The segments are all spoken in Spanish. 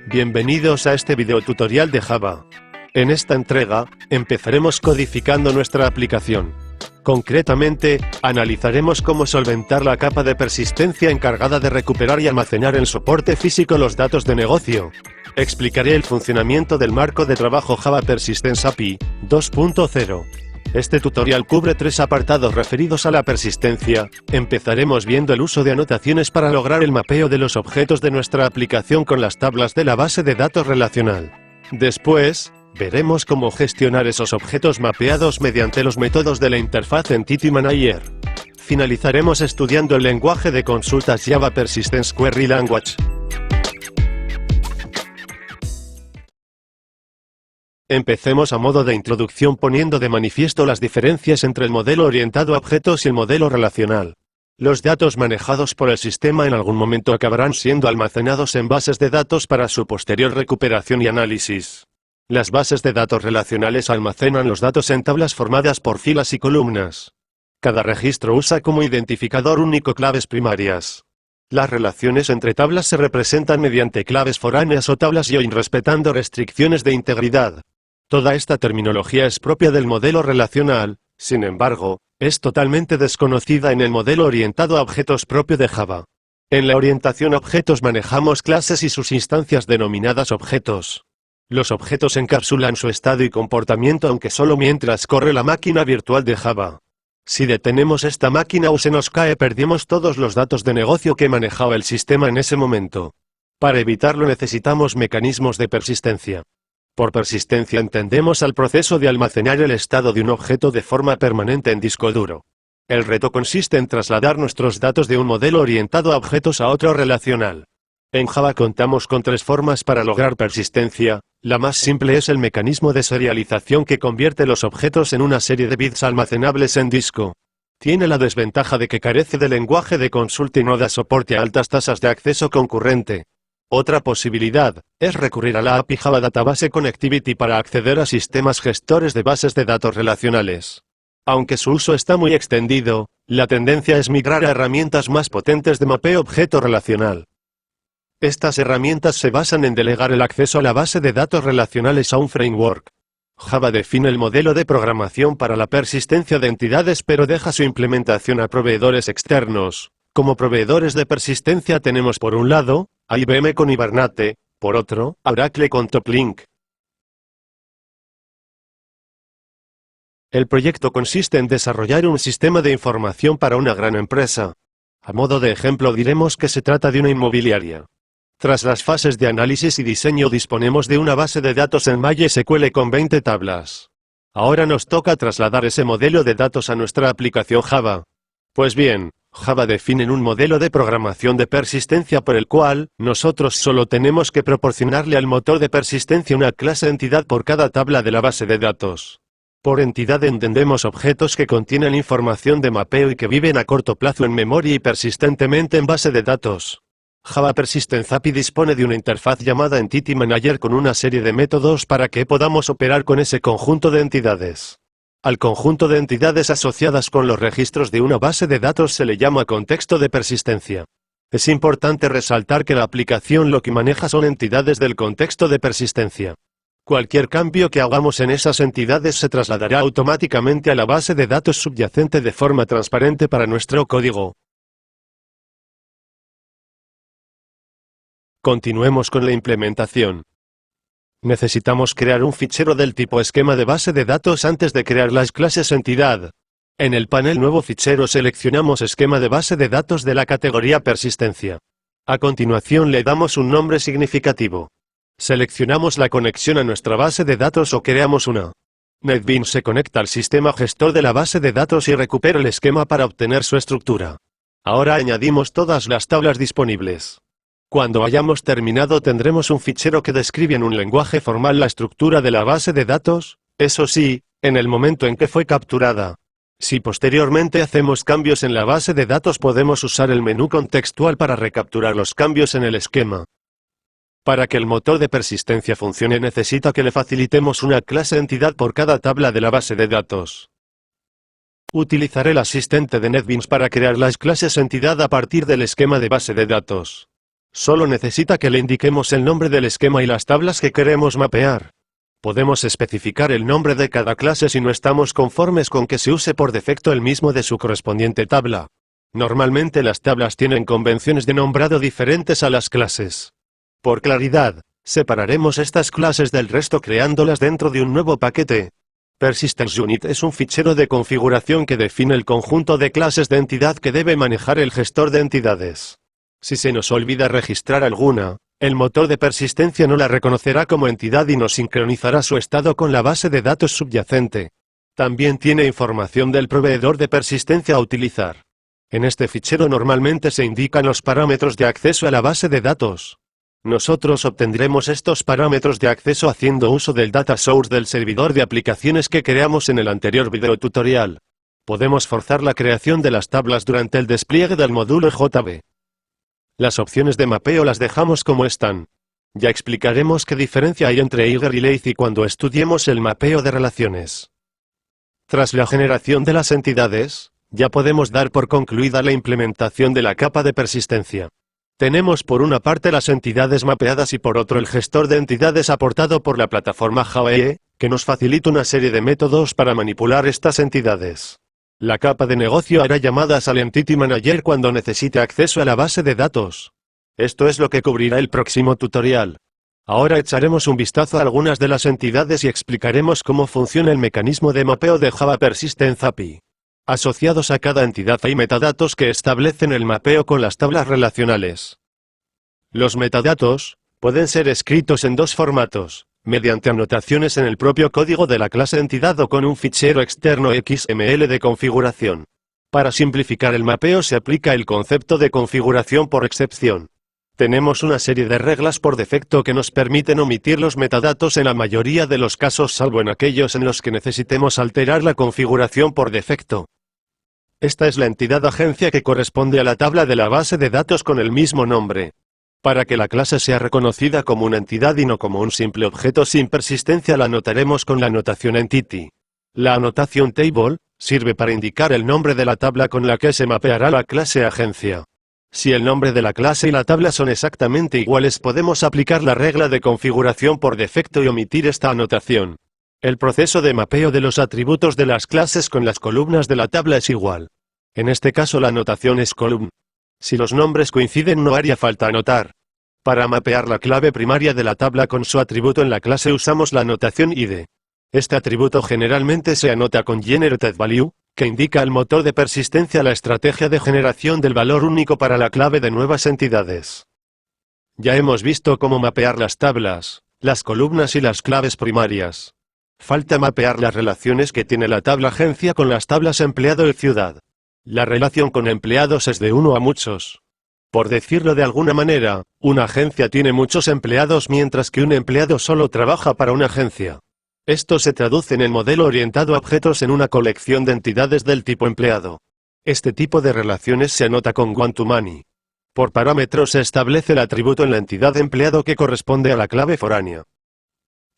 Bienvenidos a este video tutorial de Java. En esta entrega, empezaremos codificando nuestra aplicación. Concretamente, analizaremos cómo solventar la capa de persistencia encargada de recuperar y almacenar en soporte físico los datos de negocio. Explicaré el funcionamiento del marco de trabajo Java Persistence API 2.0. Este tutorial cubre tres apartados referidos a la persistencia. Empezaremos viendo el uso de anotaciones para lograr el mapeo de los objetos de nuestra aplicación con las tablas de la base de datos relacional. Después, veremos cómo gestionar esos objetos mapeados mediante los métodos de la interfaz Entity Manager. Finalizaremos estudiando el lenguaje de consultas Java Persistence Query Language. Empecemos a modo de introducción poniendo de manifiesto las diferencias entre el modelo orientado a objetos y el modelo relacional. Los datos manejados por el sistema en algún momento acabarán siendo almacenados en bases de datos para su posterior recuperación y análisis. Las bases de datos relacionales almacenan los datos en tablas formadas por filas y columnas. Cada registro usa como identificador único claves primarias. Las relaciones entre tablas se representan mediante claves foráneas o tablas join respetando restricciones de integridad. Toda esta terminología es propia del modelo relacional, sin embargo, es totalmente desconocida en el modelo orientado a objetos propio de Java. En la orientación a objetos manejamos clases y sus instancias denominadas objetos. Los objetos encapsulan su estado y comportamiento aunque solo mientras corre la máquina virtual de Java. Si detenemos esta máquina o se nos cae perdemos todos los datos de negocio que manejaba el sistema en ese momento. Para evitarlo necesitamos mecanismos de persistencia. Por persistencia entendemos al proceso de almacenar el estado de un objeto de forma permanente en disco duro. El reto consiste en trasladar nuestros datos de un modelo orientado a objetos a otro relacional. En Java contamos con tres formas para lograr persistencia. La más simple es el mecanismo de serialización que convierte los objetos en una serie de bits almacenables en disco. Tiene la desventaja de que carece de lenguaje de consulta y no da soporte a altas tasas de acceso concurrente. Otra posibilidad es recurrir a la API Java Database Connectivity para acceder a sistemas gestores de bases de datos relacionales. Aunque su uso está muy extendido, la tendencia es migrar a herramientas más potentes de mapeo objeto relacional. Estas herramientas se basan en delegar el acceso a la base de datos relacionales a un framework. Java define el modelo de programación para la persistencia de entidades pero deja su implementación a proveedores externos. Como proveedores de persistencia tenemos por un lado, a IBM con Hibernate, por otro, a Oracle con TopLink. El proyecto consiste en desarrollar un sistema de información para una gran empresa. A modo de ejemplo diremos que se trata de una inmobiliaria. Tras las fases de análisis y diseño disponemos de una base de datos en MySQL con 20 tablas. Ahora nos toca trasladar ese modelo de datos a nuestra aplicación Java. Pues bien, Java define un modelo de programación de persistencia por el cual, nosotros solo tenemos que proporcionarle al motor de persistencia una clase entidad por cada tabla de la base de datos. Por entidad entendemos objetos que contienen información de mapeo y que viven a corto plazo en memoria y persistentemente en base de datos. Java Persistence API dispone de una interfaz llamada Entity Manager con una serie de métodos para que podamos operar con ese conjunto de entidades. Al conjunto de entidades asociadas con los registros de una base de datos se le llama contexto de persistencia. Es importante resaltar que la aplicación lo que maneja son entidades del contexto de persistencia. Cualquier cambio que hagamos en esas entidades se trasladará automáticamente a la base de datos subyacente de forma transparente para nuestro código. Continuemos con la implementación. Necesitamos crear un fichero del tipo esquema de base de datos antes de crear las clases entidad. En el panel Nuevo fichero seleccionamos esquema de base de datos de la categoría persistencia. A continuación le damos un nombre significativo. Seleccionamos la conexión a nuestra base de datos o creamos una. NetBeans se conecta al sistema gestor de la base de datos y recupera el esquema para obtener su estructura. Ahora añadimos todas las tablas disponibles. Cuando hayamos terminado tendremos un fichero que describe en un lenguaje formal la estructura de la base de datos, eso sí, en el momento en que fue capturada. Si posteriormente hacemos cambios en la base de datos podemos usar el menú contextual para recapturar los cambios en el esquema. Para que el motor de persistencia funcione necesita que le facilitemos una clase entidad por cada tabla de la base de datos. Utilizaré el asistente de NetBeans para crear las clases entidad a partir del esquema de base de datos. Solo necesita que le indiquemos el nombre del esquema y las tablas que queremos mapear. Podemos especificar el nombre de cada clase si no estamos conformes con que se use por defecto el mismo de su correspondiente tabla. Normalmente las tablas tienen convenciones de nombrado diferentes a las clases. Por claridad, separaremos estas clases del resto creándolas dentro de un nuevo paquete. Persistence Unit es un fichero de configuración que define el conjunto de clases de entidad que debe manejar el gestor de entidades. Si se nos olvida registrar alguna, el motor de persistencia no la reconocerá como entidad y nos sincronizará su estado con la base de datos subyacente. También tiene información del proveedor de persistencia a utilizar. En este fichero normalmente se indican los parámetros de acceso a la base de datos. Nosotros obtendremos estos parámetros de acceso haciendo uso del data source del servidor de aplicaciones que creamos en el anterior video tutorial. Podemos forzar la creación de las tablas durante el despliegue del módulo JB. Las opciones de mapeo las dejamos como están. Ya explicaremos qué diferencia hay entre Eager y Lazy cuando estudiemos el mapeo de relaciones. Tras la generación de las entidades, ya podemos dar por concluida la implementación de la capa de persistencia. Tenemos por una parte las entidades mapeadas y por otro el gestor de entidades aportado por la plataforma Java EE, que nos facilita una serie de métodos para manipular estas entidades. La capa de negocio hará llamadas al Entity Manager cuando necesite acceso a la base de datos. Esto es lo que cubrirá el próximo tutorial. Ahora echaremos un vistazo a algunas de las entidades y explicaremos cómo funciona el mecanismo de mapeo de Java Persistence API. Asociados a cada entidad hay metadatos que establecen el mapeo con las tablas relacionales. Los metadatos pueden ser escritos en dos formatos, mediante anotaciones en el propio código de la clase entidad o con un fichero externo XML de configuración. Para simplificar el mapeo se aplica el concepto de configuración por excepción. Tenemos una serie de reglas por defecto que nos permiten omitir los metadatos en la mayoría de los casos salvo en aquellos en los que necesitemos alterar la configuración por defecto. Esta es la entidad agencia que corresponde a la tabla de la base de datos con el mismo nombre. Para que la clase sea reconocida como una entidad y no como un simple objeto sin persistencia la anotaremos con la anotación entity. La anotación table sirve para indicar el nombre de la tabla con la que se mapeará la clase agencia. Si el nombre de la clase y la tabla son exactamente iguales podemos aplicar la regla de configuración por defecto y omitir esta anotación. El proceso de mapeo de los atributos de las clases con las columnas de la tabla es igual. En este caso la anotación es column. Si los nombres coinciden no haría falta anotar. Para mapear la clave primaria de la tabla con su atributo en la clase usamos la anotación id. Este atributo generalmente se anota con Generated Value, que indica al motor de persistencia la estrategia de generación del valor único para la clave de nuevas entidades. Ya hemos visto cómo mapear las tablas, las columnas y las claves primarias. Falta mapear las relaciones que tiene la tabla agencia con las tablas empleado y ciudad. La relación con empleados es de uno a muchos. Por decirlo de alguna manera, una agencia tiene muchos empleados mientras que un empleado solo trabaja para una agencia. Esto se traduce en el modelo orientado a objetos en una colección de entidades del tipo empleado. Este tipo de relaciones se anota con one-to-many. Por parámetros se establece el atributo en la entidad empleado que corresponde a la clave foránea.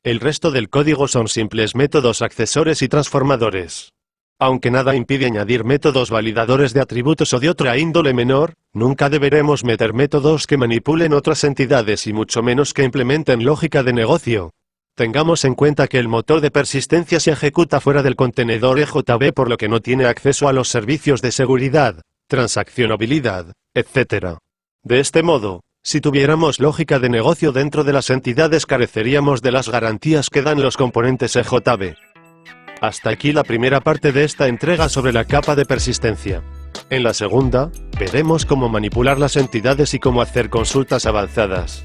El resto del código son simples métodos accesores y transformadores. Aunque nada impide añadir métodos validadores de atributos o de otra índole menor, nunca deberemos meter métodos que manipulen otras entidades y mucho menos que implementen lógica de negocio. Tengamos en cuenta que el motor de persistencia se ejecuta fuera del contenedor EJB por lo que no tiene acceso a los servicios de seguridad, transaccionabilidad, etc. De este modo, si tuviéramos lógica de negocio dentro de las entidades careceríamos de las garantías que dan los componentes EJB. Hasta aquí la primera parte de esta entrega sobre la capa de persistencia. En la segunda, veremos cómo manipular las entidades y cómo hacer consultas avanzadas.